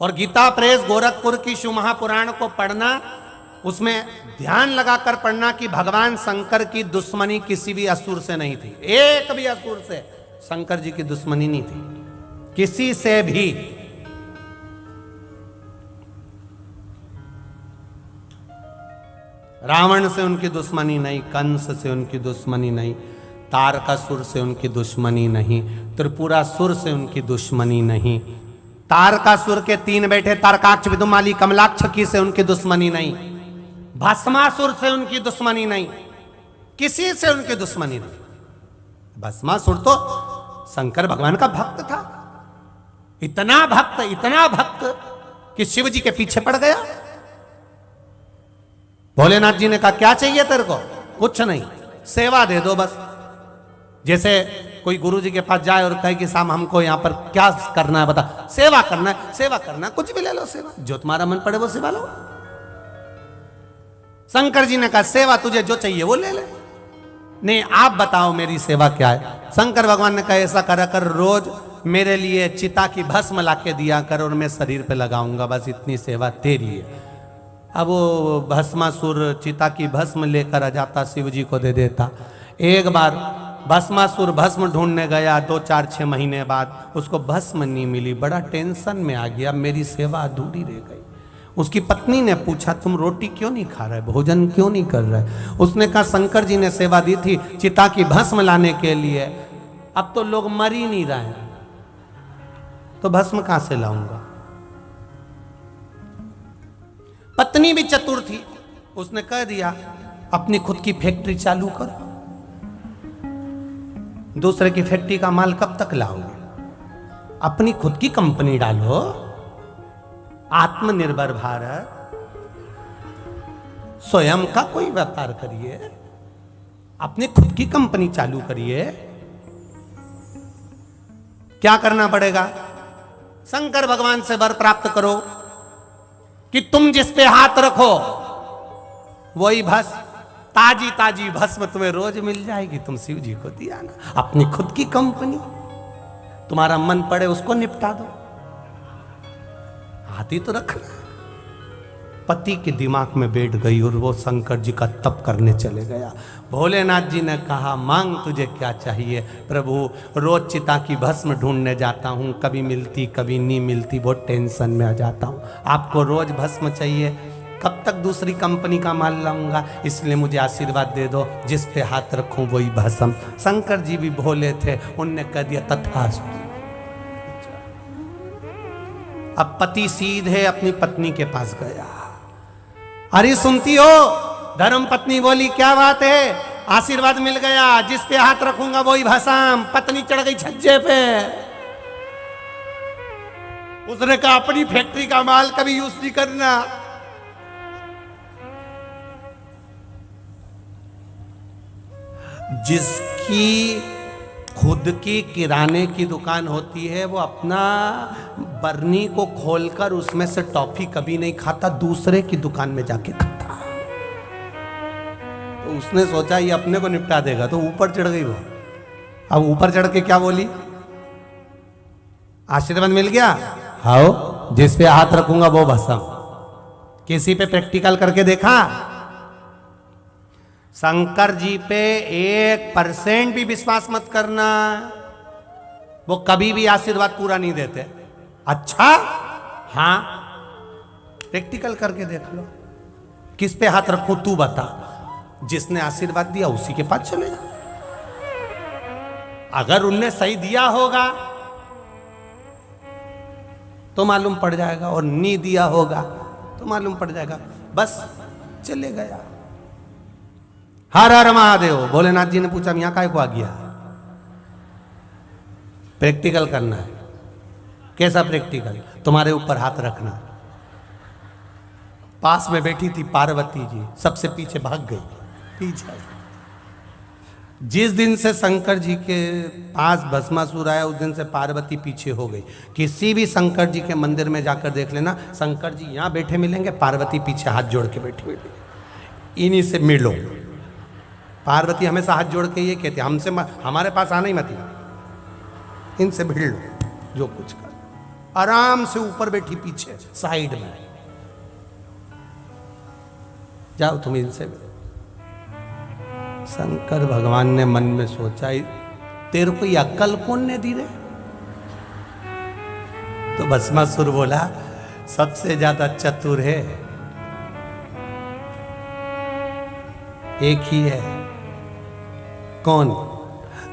और गीता प्रेस गोरखपुर की शिव महापुराण को पढ़ना, उसमें ध्यान लगाकर पढ़ना कि भगवान शंकर की दुश्मनी किसी भी असुर से नहीं थी। एक भी असुर से शंकर जी की दुश्मनी नहीं थी, किसी से भी। रावण से उनकी दुश्मनी नहीं, कंस से उनकी दुश्मनी नहीं, तारकासुर से उनकी दुश्मनी नहीं, त्रिपुरासुर से उनकी दुश्मनी नहीं, तारकासुर के 3 बेटे तारकाक्ष, विदुमाली, कमलाक्ष की से उनकी दुश्मनी नहीं, भस्मासुर से उनकी दुश्मनी नहीं, किसी से उनकी दुश्मनी नहीं। भस्मासुर तो शंकर भगवान का भक्त था, इतना भक्त कि शिव जी के पीछे पड़ गया। भोलेनाथ जी ने कहा क्या चाहिए तेरे को? कुछ नहीं, सेवा दे दो बस। जैसे कोई गुरु जी के पास जाए और कहे कि साहब हमको यहाँ पर क्या करना है बता। सेवा करना है, सेवा करना है, कुछ भी ले लो सेवा, जो तुम्हारा मन पड़े वो सेवा लो। शंकर जी ने कहा सेवा तुझे जो चाहिए वो ले ले। नहीं आप बताओ मेरी सेवा क्या है? शंकर भगवान ने कहा ऐसा करा कर, रोज मेरे लिए चिता की भस्म लाके दिया कर और मैं शरीर पे लगाऊंगा, बस इतनी सेवा तेरी है। अब वो भस्मासुर चिता की भस्म लेकर आ जाता, शिव जी को दे देता। एक बार भस्मासुर भस्म ढूंढने गया, 2, 4, 6 महीने बाद उसको भस्म नहीं मिली, बड़ा टेंशन में आ गया, मेरी सेवा अधूरी रह गई। उसकी पत्नी ने पूछा तुम रोटी क्यों नहीं खा रहे, भोजन क्यों नहीं कर रहे? उसने कहा शंकर जी ने सेवा दी थी चिता की भस्म लाने के लिए, अब तो लोग मर ही नहीं रहे हैं, तो भस्म कहां से लाऊंगा? पत्नी भी चतुर थी, उसने कह दिया अपनी खुद की फैक्ट्री चालू करो, दूसरे की फैक्ट्री का माल कब तक लाओगे? अपनी खुद की कंपनी डालो, आत्मनिर्भर भारत, स्वयं का कोई व्यापार करिए, अपनी खुद की कंपनी चालू करिए। क्या करना पड़ेगा? शंकर भगवान से वर प्राप्त करो कि तुम जिस पे हाथ रखो वही भस्म, ताजी ताजी भस्म तुम्हें रोज मिल जाएगी, तुम शिव जी को दिया ना। अपनी खुद की कंपनी, तुम्हारा मन पड़े उसको निपटा दो, हाथ ही तो रखना। पति के दिमाग में बैठ गई और वो शंकर जी का तप करने चले गया। भोलेनाथ जी ने कहा मांग तुझे क्या चाहिए? प्रभु रोज चिता की भस्म ढूंढने जाता हूँ, कभी मिलती कभी नहीं मिलती, बहुत टेंशन में आ जाता हूँ। आपको रोज भस्म चाहिए, कब तक दूसरी कंपनी का माल लाऊंगा, इसलिए मुझे आशीर्वाद दे दो, जिस पे हाथ रखूं वही भस्म। शंकर जी भी भोले थे, उनने कह दिया तथास्तु। अब पति सीधे अपनी पत्नी के पास गया, अरे सुनती हो? धर्म पत्नी बोली क्या बात है? आशीर्वाद मिल गया, जिस पे हाथ रखूंगा वही भस्म। पत्नी चढ़ गई छज्जे पे, उसने कहा अपनी फैक्ट्री का माल कभी यूज नहीं करना। जिसकी खुद की किराने की दुकान होती है वो अपना बरनी को खोलकर उसमें से टॉफी कभी नहीं खाता, दूसरे की दुकान में जाके खाता। तो उसने सोचा ये अपने को निपटा देगा, तो ऊपर चढ़ गई वो। अब ऊपर चढ़ के क्या बोली? आशीर्वाद मिल गया, हाओ जिस पे हाथ रखूंगा वो भस्म। किसी पे प्रैक्टिकल करके देखा? शंकर जी पे 1% भी विश्वास मत करना, वो कभी भी आशीर्वाद पूरा नहीं देते। अच्छा हाँ, प्रैक्टिकल करके देख लो, किस पे हाथ रखूं तू बता। जिसने आशीर्वाद दिया उसी के पास चले जा। अगर उनने सही दिया होगा तो मालूम पड़ जाएगा, और नहीं दिया होगा तो मालूम पड़ जाएगा। बस चले गया। हर हर महादेव। भोलेनाथ जी ने पूछा यहाँ काहे को आ गया? प्रैक्टिकल करना है। कैसा प्रैक्टिकल? तुम्हारे ऊपर हाथ रखना। पास में बैठी थी पार्वती जी, सबसे पीछे भाग गई पीछे। जिस दिन से शंकर जी के पास भस्मासुर आया उस दिन से पार्वती पीछे हो गई। किसी भी शंकर जी के मंदिर में जाकर देख लेना, शंकर जी यहाँ बैठे मिलेंगे, पार्वती पीछे हाथ जोड़ के बैठी मिलेंगे। इन्हीं से मिलो। पार्वती हमेशा हाथ जोड़ के ये कहते हमसे हमारे पास आना ही मत, इनसे भिड़ लो जो कुछ कर। आराम से ऊपर बैठी पीछे साइड में। जाओ तुम इनसे। शंकर भगवान ने मन में सोचा, तेरे को ये अक्ल कौन ने दी रे? तो भस्मासुर बोला, सबसे ज्यादा चतुर है एक ही है। कौन?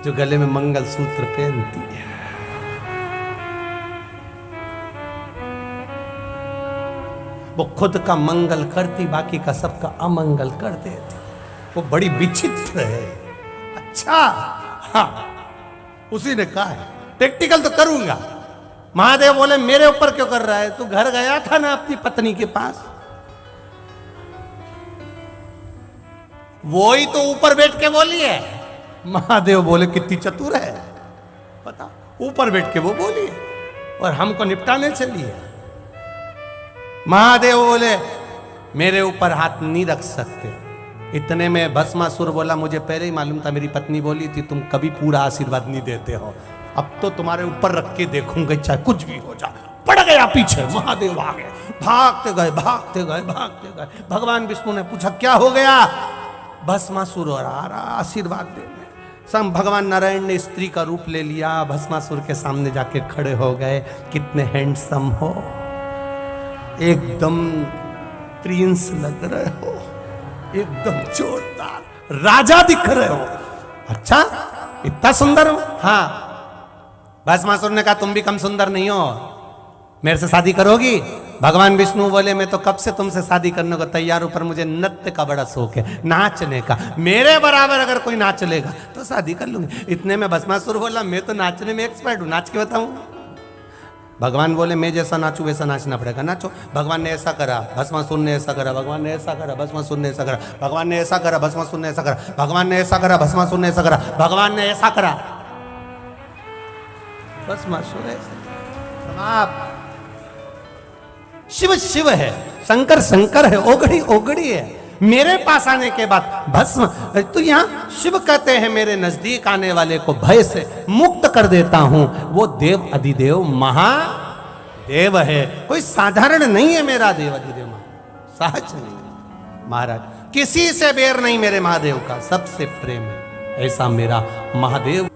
जो गले में मंगलसूत्र पहनती है। वो खुद का मंगल करती, बाकी का सबका अमंगल कर देती। वो बड़ी विचित्र है। अच्छा, हाँ, उसी ने कहा है। प्रैक्टिकल तो करूंगा। महादेव बोले, मेरे ऊपर क्यों कर रहा है? तू घर गया था ना अपनी पत्नी के पास, वो ही तो ऊपर बैठ के बोली है। महादेव बोले, कितनी चतुर है पता, ऊपर बैठ के वो बोली है और हमको निपटाने चली है। महादेव बोले, मेरे ऊपर हाथ नहीं रख सकते। इतने में भस्मासुर बोला, मुझे पहले ही मालूम था, मेरी पत्नी बोली थी तुम कभी पूरा आशीर्वाद नहीं देते हो। अब तो तुम्हारे ऊपर रख के देखूंगा, चाहे कुछ भी हो जाए। पड़ गया पीछे। महादेव आ गए, भागते गए भागते गए भागते गए। भगवान विष्णु ने पूछा, क्या हो गया? भस्मासुर और आ रहा आशीर्वाद देने। सब भगवान नारायण ने स्त्री का रूप ले लिया, भस्मासुर के सामने जाके खड़े हो गए। कितने हैंडसम हो, एकदम प्रिंस लग रहे हो, एकदम जोरदार राजा दिख रहे हो। अच्छा, इतना सुंदर हो? हाँ। भस्मासुर ने कहा, तुम भी कम सुंदर नहीं हो, मेरे से शादी करोगी? भगवान विष्णु बोले, मैं तो कब से तुमसे शादी करने को तैयार हूं, पर मुझे नृत्य का बड़ा शौक है, नाचने का। मेरे बराबर अगर कोई नाच लेगा तो शादी कर लूंगी। इतने में भस्मासुर बोला, मैं तो नाचने में एक्सपर्ट हूं, नाच के बताऊं। भगवान बोले, मैं जैसा नाचूं वैसा नाचना पड़ेगा, नाचो। भगवान ने ऐसा करा, भस्मासुर ने ऐसा करा, भगवान ने ऐसा करा, भस्मासुर ने ऐसा करा, भगवान ने ऐसा करा, भस्मासुर ने ऐसा करा, भगवान ने ऐसा करा, भस्मासुर ने ऐसा करा, भगवान ने ऐसा करा, भस्मासुर ऐसा। शिव शिव है, शंकर शंकर है, ओगड़ी ओगड़ी है। मेरे पास आने के बाद भस्म, तो यहाँ शिव कहते हैं, मेरे नजदीक आने वाले को भय से मुक्त कर देता हूं। वो देव अधिदेव महादेव है, कोई साधारण नहीं है मेरा देव अधिदेव, सहज नहीं महाराज। किसी से बैर नहीं मेरे महादेव का, सबसे प्रेम है, ऐसा मेरा महादेव।